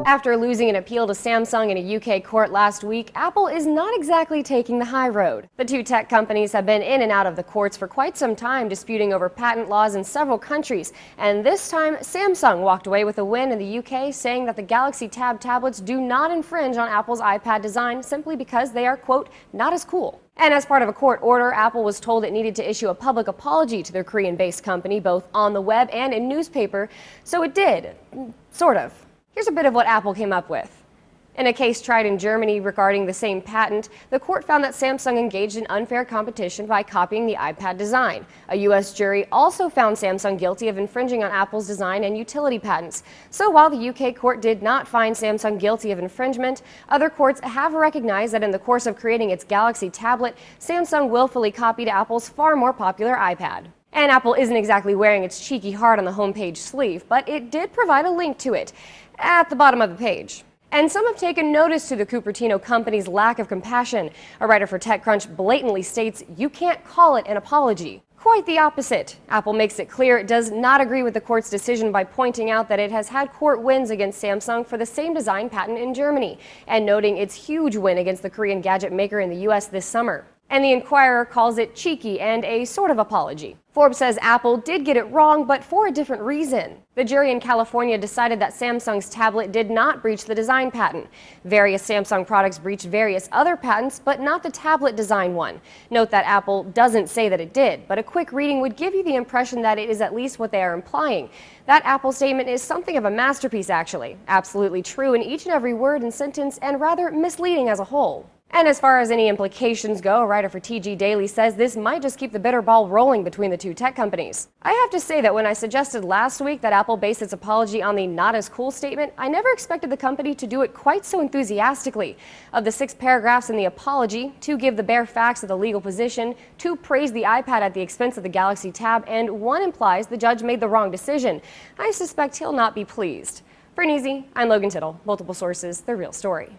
After losing an appeal to Samsung in a UK court last week, Apple is not exactly taking the high road. The two tech companies have been in and out of the courts for quite some time, disputing over patent laws in several countries. And this time, Samsung walked away with a win in the UK, saying that the Galaxy Tab tablets do not infringe on Apple's iPad design simply because they are, quote, not as cool. And as part of a court order, Apple was told it needed to issue a public apology to their Korean-based company, both on the web and in newspaper. So it did. Sort of. Here's a bit of what Apple came up with. In a case tried in Germany regarding the same patent, the court found that Samsung engaged in unfair competition by copying the iPad design. A U.S. jury also found Samsung guilty of infringing on Apple's design and utility patents. So while the UK court did not find Samsung guilty of infringement, other courts have recognized that in the course of creating its Galaxy tablet, Samsung willfully copied Apple's far more popular iPad. And Apple isn't exactly wearing its cheeky heart on the homepage sleeve, but it did provide a link to it at the bottom of the page. And some have taken notice to the Cupertino company's lack of compassion. A writer for TechCrunch blatantly states, "You can't call it an apology." Quite the opposite. Apple makes it clear it does not agree with the court's decision by pointing out that it has had court wins against Samsung for the same design patent in Germany, and noting its huge win against the Korean gadget maker in the U.S. this summer. And the Inquirer calls it cheeky and a sort of apology. Forbes says Apple did get it wrong, but for a different reason. The jury in California decided that Samsung's tablet did not breach the design patent. Various Samsung products breached various other patents, but not the tablet design one. Note that Apple doesn't say that it did, but a quick reading would give you the impression that it is at least what they are implying. That Apple statement is something of a masterpiece, actually. Absolutely true in each and every word and sentence, and rather misleading as a whole. And as far as any implications go, a writer for TG Daily says this might just keep the bitter ball rolling between the two tech companies. I have to say that when I suggested last week that Apple base its apology on the not as cool statement, I never expected the company to do it quite so enthusiastically. Of the 6 paragraphs in the apology, 2 give the bare facts of the legal position, 2 praise the iPad at the expense of the Galaxy Tab, and 1 implies the judge made the wrong decision. I suspect he'll not be pleased. For an Easy, I'm Logan Tittle. Multiple sources, the real story.